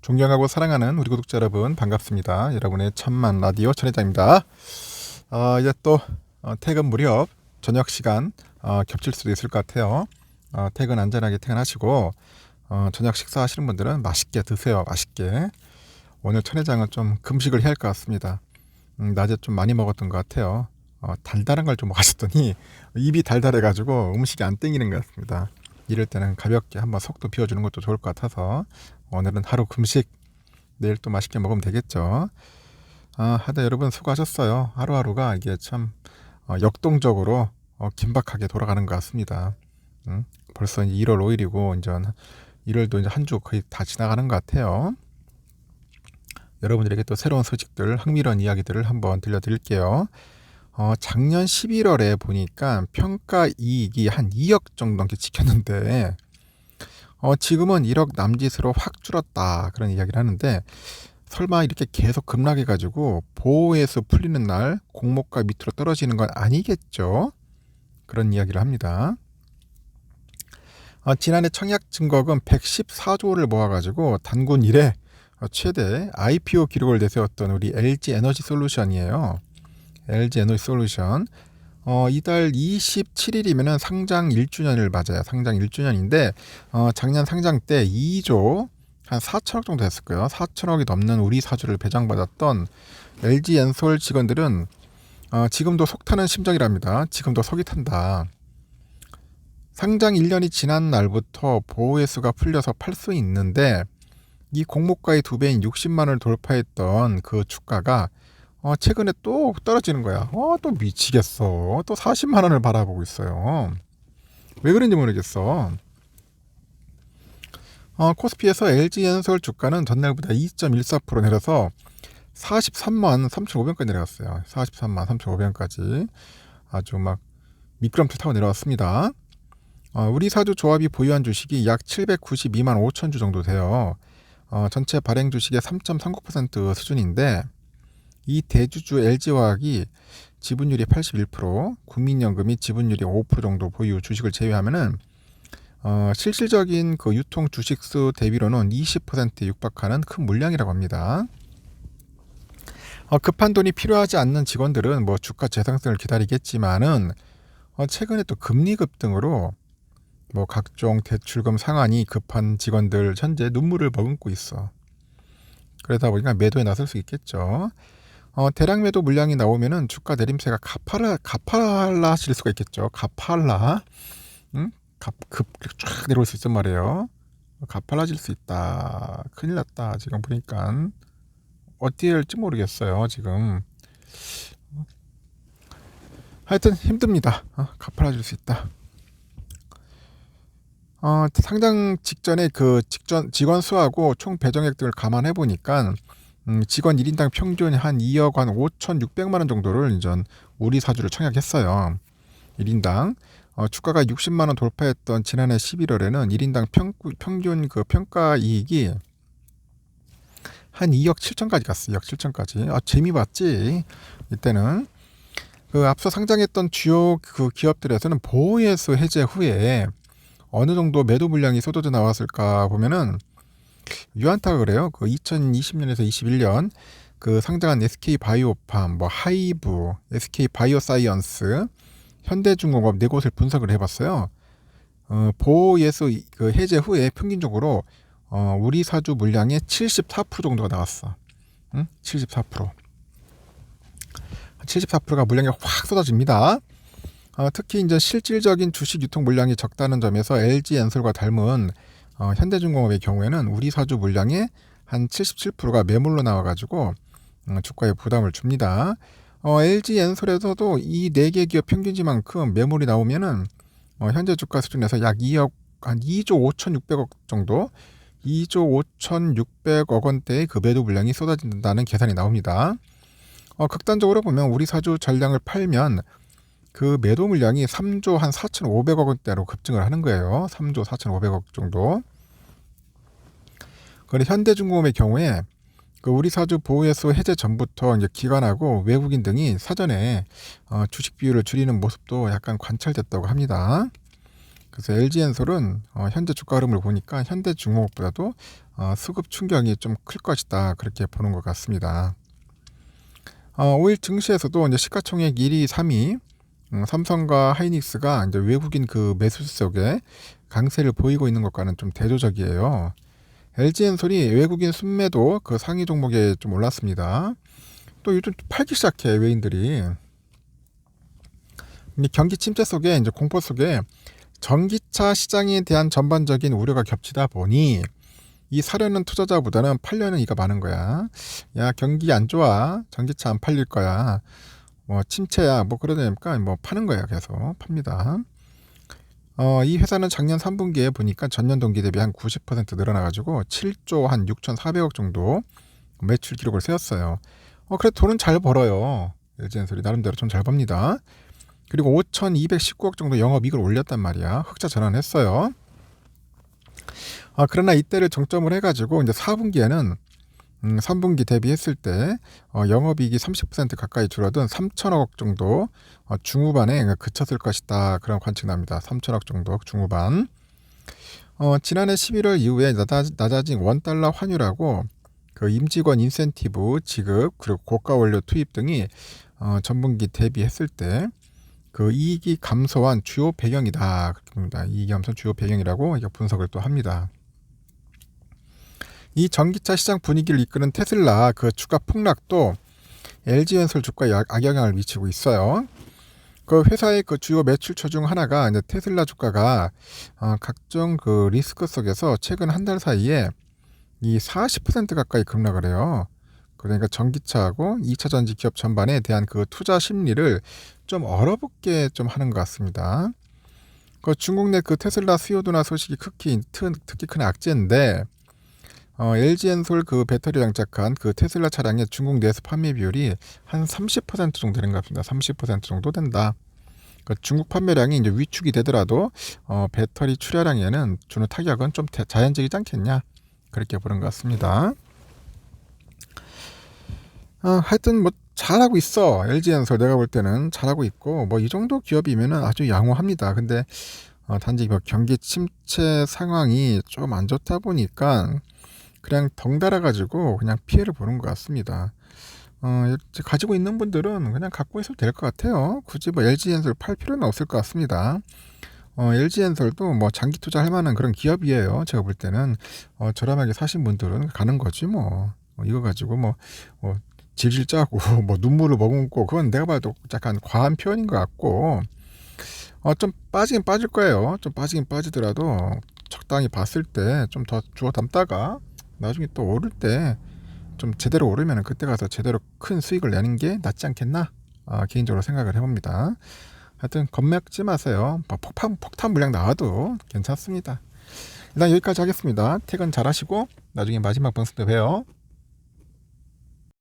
존경하고 사랑하는 우리 구독자 여러분 반갑습니다. 여러분의 천만 라디오 천회장입니다. 이제 또 퇴근 무렵 저녁 시간 겹칠 수도 있을 것 같아요. 퇴근 안전하게 퇴근하시고 저녁 식사하시는 분들은 맛있게 드세요. 맛있게. 오늘 천회장은 좀 금식을 해야 할 것 같습니다. 낮에 좀 많이 먹었던 것 같아요. 달달한 걸 좀 마셨더니 입이 달달해가지고 음식이 안 땡기는 것 같습니다. 이럴 때는 가볍게 한번 속도 비워주는 것도 좋을 것 같아서 오늘은 하루 금식, 내일 또 맛있게 먹으면 되겠죠. 하여튼 여러분 수고하셨어요. 하루하루가 이게 참 역동적으로 긴박하게 돌아가는 것 같습니다. 벌써 이제 1월 5일이고 이제 1월도 이제 한 주 거의 다 지나가는 것 같아요. 여러분들에게 또 새로운 소식들, 흥미로운 이야기들을 한번 들려드릴게요. 작년 11월에 보니까 평가 이익이 한 2억 정도 넘게 찍혔는데 지금은 1억 남짓으로 확 줄었다 그런 이야기를 하는데, 설마 이렇게 계속 급락해가지고 보호에서 풀리는 날 공모가 밑으로 떨어지는 건 아니겠죠? 그런 이야기를 합니다. 지난해 청약 증거금 114조를 모아가지고 단군 이래 최대 IPO 기록을 내세웠던 우리 LG 에너지 솔루션이에요. LG 에너지 솔루션. 이달 27일이면은 상장 1주년을 맞아요. 상장 1주년인데 작년 상장 때 2조 한 4천억 정도 됐을 거예요. 4천억이 넘는 우리 사주를 배정받았던 LG 엔솔 직원들은 지금도 속타는 심정이랍니다. 지금도 속이 탄다. 상장 1년이 지난 날부터 보호회수가 풀려서 팔 수 있는데 이 공모가의 2배인 60만 원을 돌파했던 그 주가가 최근에 또 떨어지는 거야. 또 미치겠어. 또 40만 원을 바라보고 있어요. 왜 그런지 모르겠어. 코스피에서 LG엔솔 주가는 전날보다 2.14% 내려서 43만 3,500원까지 내려갔어요. 43만 3,500원까지 아주 막 미끄럼틀 타고 내려왔습니다. 우리 사주 조합이 보유한 주식이 약 792만 5천 주 정도 돼요. 전체 발행 주식의 3.39% 수준인데, 이 대주주 LG화학이 지분율이 81%, 국민연금이 지분율이 5% 정도 보유 주식을 제외하면은 실질적인 그 유통 주식수 대비로는 20%에 육박하는 큰 물량이라고 합니다. 급한 돈이 필요하지 않는 직원들은 뭐 주가 재상승을 기다리겠지만은 최근에 또 금리 급등으로 뭐 각종 대출금 상환이 급한 직원들 현재 눈물을 머금고 있어. 그러다 보니까 매도에 나설 수 있겠죠. 대량 매도 물량이 나오면은 주가 내림세가 가팔라질 수가 있겠죠. 가팔라, 쫙 내려올 수 있단 말이에요. 가팔라질 수 있다. 큰일 났다. 지금 보니까 어떻게 할지 모르겠어요. 지금 하여튼 힘듭니다. 가팔라질 수 있다. 상장 직전에 그 직원 수하고 총 배정액 등을 감안해 보니까 직원 1인당 평균 한 2억 한 5,600만 원 정도를 이제 우리 사주를 청약했어요. 1인당. 주가가 60만 원 돌파했던 지난해 11월에는 1인당 평균 그 평가 이익이 한 2억 7천까지 갔어요. 2억 7천까지. 재미 봤지. 이때는 그 앞서 상장했던 주요 그 기업들에서는 보호예수 해제 후에 어느 정도 매도 물량이 쏟아져 나왔을까 보면은 유안타가 그래요. 그 2020년에서 21년 그 상장한 SK 바이오팜, 뭐 하이브, SK 바이오사이언스, 현대중공업 네 곳을 분석을 해봤어요. 보호예수 그 해제 후에 평균적으로 우리 사주 물량의 74% 정도가 나왔어. 74%. 74%가 물량이 확 쏟아집니다. 특히 이제 실질적인 주식 유통 물량이 적다는 점에서 LG 엔솔과 닮은 현대중공업의 경우에는 우리 사주 물량의 한 77%가 매물로 나와가지고 주가에 부담을 줍니다. LG 엔솔에서도 이 4개 기업 평균지만큼 매물이 나오면은 현재 주가 수준에서 약 2억 한 2조 5,600억 정도, 2조 5,600억 원대의 그 매도 물량이 쏟아진다는 계산이 나옵니다. 극단적으로 보면 우리 사주 전량을 팔면 그 매도 물량이 3조 한 4,500억 원대로 급증을 하는 거예요. 3조 4,500억 정도. 그런데 현대중공업의 경우에 그 우리 사주 보호예수 해제 전부터 이제 기관하고 외국인 등이 사전에 주식 비율을 줄이는 모습도 약간 관찰됐다고 합니다. 그래서 LG엔솔은 현재 주가 흐름을 보니까 현대중공업보다도 수급 충격이 좀 클 것이다, 그렇게 보는 것 같습니다. 5일 증시에서도 이제 시가총액 1위, 3위 삼성과 하이닉스가 이제 외국인 그 매수 속에 강세를 보이고 있는 것과는 좀 대조적이에요. LG엔솔이 외국인 순매도 그 상위 종목에 좀 올랐습니다. 또 요즘 팔기 시작해, 외인들이. 근데 경기 침체 속에, 이제 공포 속에 전기차 시장에 대한 전반적인 우려가 겹치다 보니 이 사려는 투자자보다는 팔려는 이가 많은 거야. 야, 경기 안 좋아, 전기차 안 팔릴 거야, 뭐 침체야, 뭐 그러니까 뭐 파는 거야. 계속 팝니다. 이 회사는 작년 3분기에 보니까 전년 동기 대비 한 90% 늘어나가지고 7조 한 6,400억 정도 매출 기록을 세웠어요. 그래도 돈은 잘 벌어요. LG엔솔이 나름대로 좀 잘 법니다. 그리고 5,219억 정도 영업이익을 올렸단 말이야. 흑자 전환했어요. 그러나 이때를 정점을 해가지고 이제 4분기에는 3분기 대비했을 때 영업이익이 30% 가까이 줄어든 3천억 정도 중후반에 그쳤을 것이다, 그런 관측 납니다. 3천억 정도 중후반. 지난해 11월 이후에 낮아진 원달러 환율하고 그 임직원 인센티브 지급, 그리고 고가 원료 투입 등이 전분기 대비했을 때 그 이익이 감소한 주요 배경이다, 그렇게 봅니다. 이익이 감소한 주요 배경이라고 분석을 또 합니다. 이 전기차 시장 분위기를 이끄는 테슬라 그 주가 폭락도 LG엔솔 주가에 악영향을 미치고 있어요. 그 회사의 그 주요 매출처 중 하나가 이제 테슬라 주가가 각종 그 리스크 속에서 최근 한 달 사이에 이 40% 가까이 급락을 해요. 그러니까 전기차하고 2차 전지 기업 전반에 대한 그 투자 심리를 좀 얼어붙게 좀 하는 것 같습니다. 그 중국 내 그 테슬라 수요 둔화 소식이 특히 큰 악재인데, LG엔솔 그 배터리 장착한 그 테슬라 차량의 중국 내수 판매 비율이 한 30% 정도 되는 것 같습니다. 30% 정도 된다. 그 중국 판매량이 이제 위축이 되더라도 배터리 출하량에는 주는 타격은 좀 자연적이지 않겠냐, 그렇게 보는 것 같습니다. 하여튼 뭐 잘하고 있어. LG엔솔 내가 볼 때는 잘하고 있고, 뭐 이 정도 기업이면은 아주 양호합니다. 근데 단지 뭐 경기 침체 상황이 좀 안 좋다 보니까 그냥 덩달아 가지고 그냥 피해를 보는 것 같습니다. 가지고 있는 분들은 그냥 갖고 있어도 될 것 같아요. 굳이 뭐 LG엔솔 팔 필요는 없을 것 같습니다. LG엔솔도 뭐 장기 투자할 만한 그런 기업이에요. 제가 볼 때는 저렴하게 사신 분들은 가는 거지 뭐. 이거 가지고 뭐 질질 짜고 뭐 눈물을 머금고, 그건 내가 봐도 약간 과한 표현인 것 같고, 좀 빠지긴 빠질 거예요. 좀 빠지긴 빠지더라도 적당히 봤을 때 좀 더 주워 담다가 나중에 또 오를 때 좀 제대로 오르면 그때 가서 제대로 큰 수익을 내는 게 낫지 않겠나, 개인적으로 생각을 해봅니다. 하여튼 겁먹지 마세요. 폭탄 물량 나와도 괜찮습니다. 일단 여기까지 하겠습니다. 퇴근 잘 하시고 나중에 마지막 방송 때 봬요.